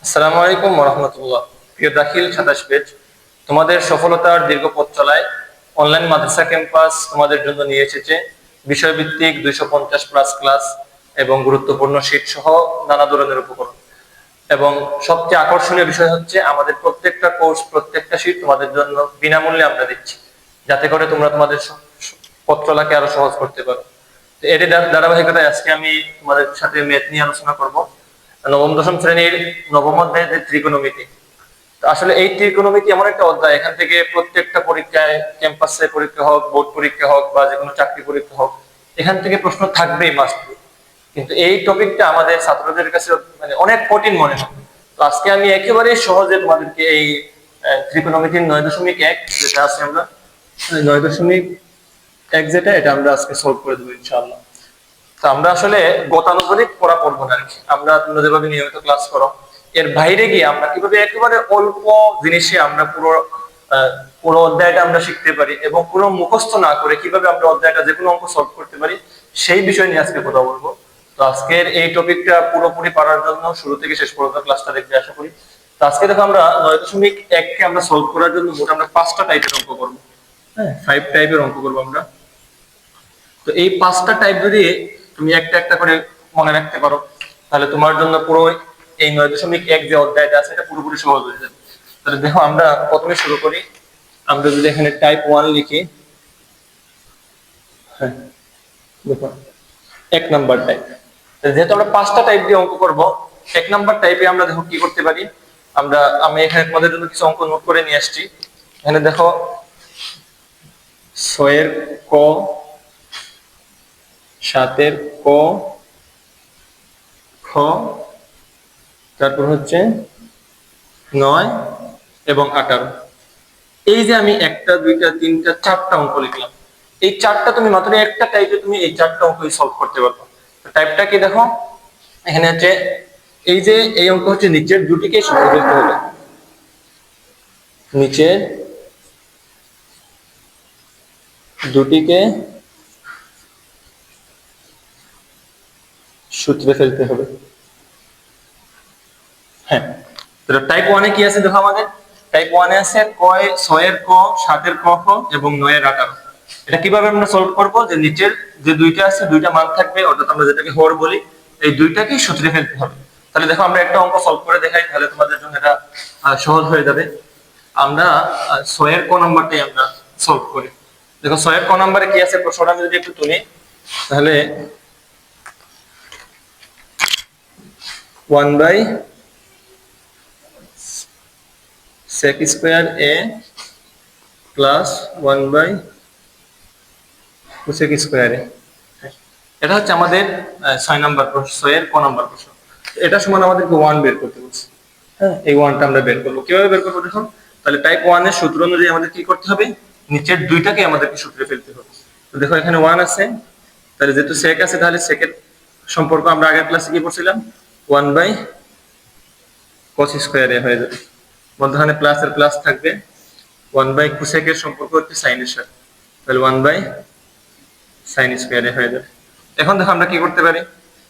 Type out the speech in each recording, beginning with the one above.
আসসালামু আলাইকুম ওয়া রাহমাতুল্লাহ। প্রিয় দাখিল 27 পেজ, তোমাদের সফলতার দীর্ঘ পথ চলায় অনলাইন মাদ্রাসা ক্যাম্পাস তোমাদের জন্য নিয়ে এসেছে বিষয়ভিত্তিক 250 প্লাস ক্লাস এবং গুরুত্বপূর্ণ শীট সহ নানা ধরনের উপকরণ। এবং সবচেয়ে আকর্ষণীয় বিষয় হচ্ছে আমাদের প্রত্যেকটা কোর্স, প্রত্যেকটা শীট তোমাদের জন্য বিনামূল্যে আমরা দিচ্ছি, যাতে করে তোমরা তোমাদের পথ চলাকে আরো সহজ করতে পারো। তো এর ধারাবাহিকতায় আজকে আমি তোমাদের সাথে ম্যাথ নিয়ে আলোচনা করব। নবম দশম শ্রেণীর নবম অধ্যায় যে ত্রিকোণমিতি। তো আসলে এই ত্রিকোণমিতি এমন একটা অধ্যায়, এখান থেকে প্রত্যেকটা পরীক্ষায়, ক্যাম্পাসে পরীক্ষা হোক, বোর্ড পরীক্ষা হোক বা যে কোনো চাকরি পরীক্ষা হোক, এখান থেকে প্রশ্ন থাকবেই মাস্ট। কিন্তু এই টপিকটা আমাদের ছাত্রদের কাছে মানে অনেক কঠিন মনে হয়। তো আজকে আমি একেবারে সহজে তোমাদেরকে এই ত্রিকোণমিতির 9.1 যেটা আছে, আমরা 9.1 যেটা, এটা আমরা আজকে সলভ করে দেবো ইনশাআল্লাহ। তো আমরা আসলে গতানুগতিক পড়া পড়বো না আরকি, আমরা তোমরা যেভাবে নিয়মিত ক্লাস করো এর বাইরে গিয়ে আমরা কিভাবে একেবারে অল্প জিনিসে আমরা পুরো অধ্যায়টা আমরা শিখতে পারি এবং পুরো মুখস্থ না করে কিভাবে আমরা অধ্যায়টা যে কোনো অঙ্ক সলভ করতে পারি, সেই বিষয় নিয়ে আজকে কথা বলবো। তো আজকের এই টপিকটা পুরোপুরি পারার জন্য শুরু থেকে শেষ পর্যন্ত ক্লাসটা দেখতে আশা করি। তো আজকে দেখো আমরা 9.1 কে আমরা সলভ করার জন্য মোট আমরা 5টা টাইপের অঙ্ক করবো। হ্যাঁ, 5 টাইপের অঙ্ক করবো আমরা। তো এই 5টা টাইপ যদি তুমি একটা একটা করে মনে রাখতে পারো, তাহলে তোমার জন্য পুরো এই 9.1 যে অধ্যায়টা আছে এটা পুরোপুরি সহজ হয়ে যাবে। তাহলে দেখো আমরা প্রথমে শুরু করি। আমরা যদি এখানে টাইপ 1 লিখি, হ্যাঁ দেখো 1 নাম্বার টাইপ। যেহেতু আমরা 5টা টাইপ দিয়ে অঙ্ক করব, 1 নাম্বার টাইপে আমরা দেখো কি করতে পারি। আমি এখানে তোমাদের জন্য কিছু অঙ্ক নোট করে নিয়ে আসছি। এখানে দেখো 6 এর ক, 7 এর ক, খ, তারপর হচ্ছে 9 এবং 18। এই যে আমি 1টা 2টা 3টা 4টা অঙ্ক লিখলাম, এই 4টা তুমি মাত্র একটা টাইপে তুমি এই 4টা অঙ্কই সলভ করতে পারবে। টাইপটা কি দেখো, এখানে হচ্ছে এই যে এই অঙ্ক হচ্ছে নিচের দুটিকে সূত্র ফেলতে হবে, নিচের দুটিকে সূত্রে ফেলতে হবে। হ্যাঁ, তো টাইপ 1 এ কি আছে দেখো, আমাদের টাইপ 1 এ আছে 6 এর ক, 7 এর ক খ এবং 9 এর 18। এটা কিভাবে আমরা সলভ করব, যে নিচের যে দুইটা আছে দুইটা মান থাকবে, অর্থাৎ আমরা যেটাকে হর বলি, এই দুইটাকেই সূত্রে ফেলতে হবে। তাহলে দেখো আমরা একটা অঙ্ক সলভ করে দেখাই, তাহলে তোমাদের জন্য এটা সহজ হয়ে যাবে। আমরা 6 এর ক নাম্বারটাই আমরা সলভ করি। দেখো 6 এর ক নাম্বারে কি আছে, প্রশ্নটা আমি যদি একটু তুলি, তাহলে 1 by sec square a plus 1 by cosec square a। এটা হচ্ছে আমাদের 6 নাম্বার প্রশ্ন, 6 এর ক নাম্বার প্রশ্ন। এটা সমান আমাদেরকে 1 বের করতে বলছে। হ্যাঁ, এই 1টা আমরা বের করব। কিভাবে বের করব দেখুন, তাহলে টাইপ 1 এর সূত্র অনুযায়ী আমাদের কি করতে হবে, নিচের দুইটাকে আমাদেরকে সূত্রে ফেলতে হবে। তো দেখো এখানে 1 আছে, তাহলে যেহেতু sec আছে তাহলে sec এর সম্পর্ক আমরা আগের ক্লাসে কি পড়ছিলাম, 1 বাই cos স্কয়ার a হয়ে যাবে। মধ্যখানে প্লাস এর প্লাস থাকবে, 1 বাই cosec এর সম্পর্ক হচ্ছে sin এর সাথে, তাহলে 1 বাই sin স্কয়ার a হয়ে যাবে। এখন দেখো আমরা কি করতে পারি,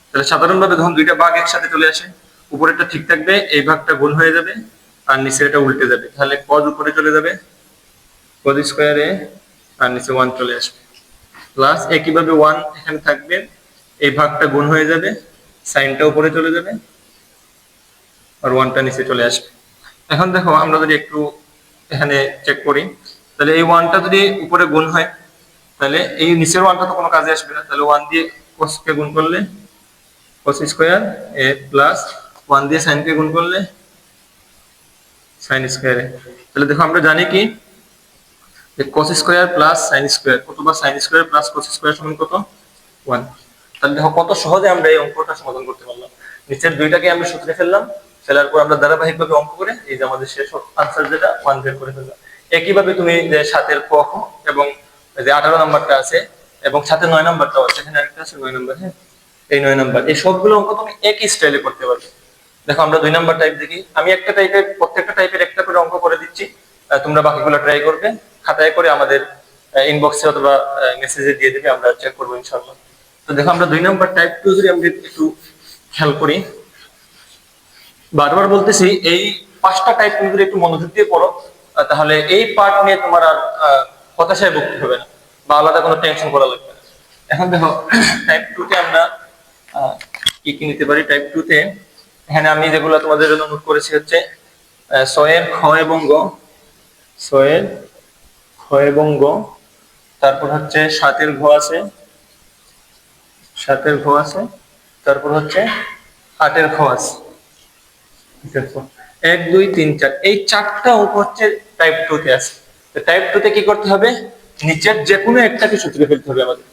তাহলে সাধারণভাবে যখন দুইটা ভাগ একসাথে চলে আসে, উপরেরটা ঠিক থাকবে, এই ভাগটা গুণ হয়ে যাবে আর নিচের এটা উল্টে যাবে, তাহলে cos উপরে চলে যাবে, cos স্কয়ার a, আর নিচে 1 চলে আসবে, প্লাস একইভাবে 1 এখানে থাকবে, এই ভাগটা গুণ হয়ে যাবে, সাইনটা উপরে চলে যাবে আর 1টা নিচে চলে আসবে। এখন দেখো আমরা যদি একটু এখানে চেক করি, তাহলে এই 1টা যদি উপরে গুণ হয়, তাহলে এই নিচের 1টা তো কোনো কাজে আসবে না, তাহলে 1 দিয়ে cos কে গুণ করলে cos স্কয়ার a প্লাস 1 দিয়ে sin কে গুণ করলে sin স্কয়ার a। তাহলে দেখো আমরা জানি কি, যে cos square plus sin square কত, বা sin square plus cos square সমান কত, 1। তাহলে দেখো কত সহজে আমরা এই অঙ্কটা সমাধান করতে পারলাম। নিচের দুইটাকে আমরা সূত্রে ফেললাম, ফেলার পর আমরা ধারাবাহিকভাবে অঙ্ক করে এই যে আমাদের শেষ আনসার যেটা 1 বের করে ফেললাম। একইভাবে তুমি যে 7 এর ক খ এবং যে 18 নাম্বারটা আছে এবং সাথে 9 নাম্বারটাও আছে, এখানে আরেকটা আছে 9 নাম্বার। হ্যাঁ, এই 9 নাম্বার, এই সবগুলো অঙ্ক তুমি একই স্টাইলে করতে পারবে। দেখো আমরা 2 নাম্বার টাইপ দেখি, আমি একটা টাইপের প্রত্যেকটা টাইপের একটা করে অঙ্ক করে দিচ্ছি, তোমরা বাকিগুলো ট্রাই করবে, খাতায় করে আমাদের ইনবক্সে অথবা মেসেজে দিয়ে দিবে, আমরা চেক করবো ইনশাআল্লাহ। তো দেখো আমরা 2 নাম্বার টাইপ 2 যদি আমরা একটু খেয়াল করি, বারবার বলতেছি এই 5টা টাইপ তুমি যদি একটু মনোযোগ দিয়ে পড়ো তাহলে এই পার্ট নিয়ে তোমার আর হতাশায় ভুগতে হবে না বা আলাদা কোনো টেনশন করা লাগবে না। এখন দেখো টাইপ 2 তে আমরা আহ, কি কি নিতে পারি। টাইপ 2 তে এখানে আমি যেগুলো তোমাদের জন্য নোট করেছি হচ্ছে 6 এর খ এবং গ, 6 এর খ এবং গ, তারপর হচ্ছে 7 এর ঘ আছে, 7 এর ঘ আছে, তারপর হচ্ছে 8 এর খ আছে। দেখো 1 2 3 4 এই 4টা উপ হচ্ছে টাইপ 2 তে আছে। তো টাইপ 2 তে কি করতে হবে, নিচের যে কোনো একটাকে সূত্রে ফেলতে হবে আমাদের।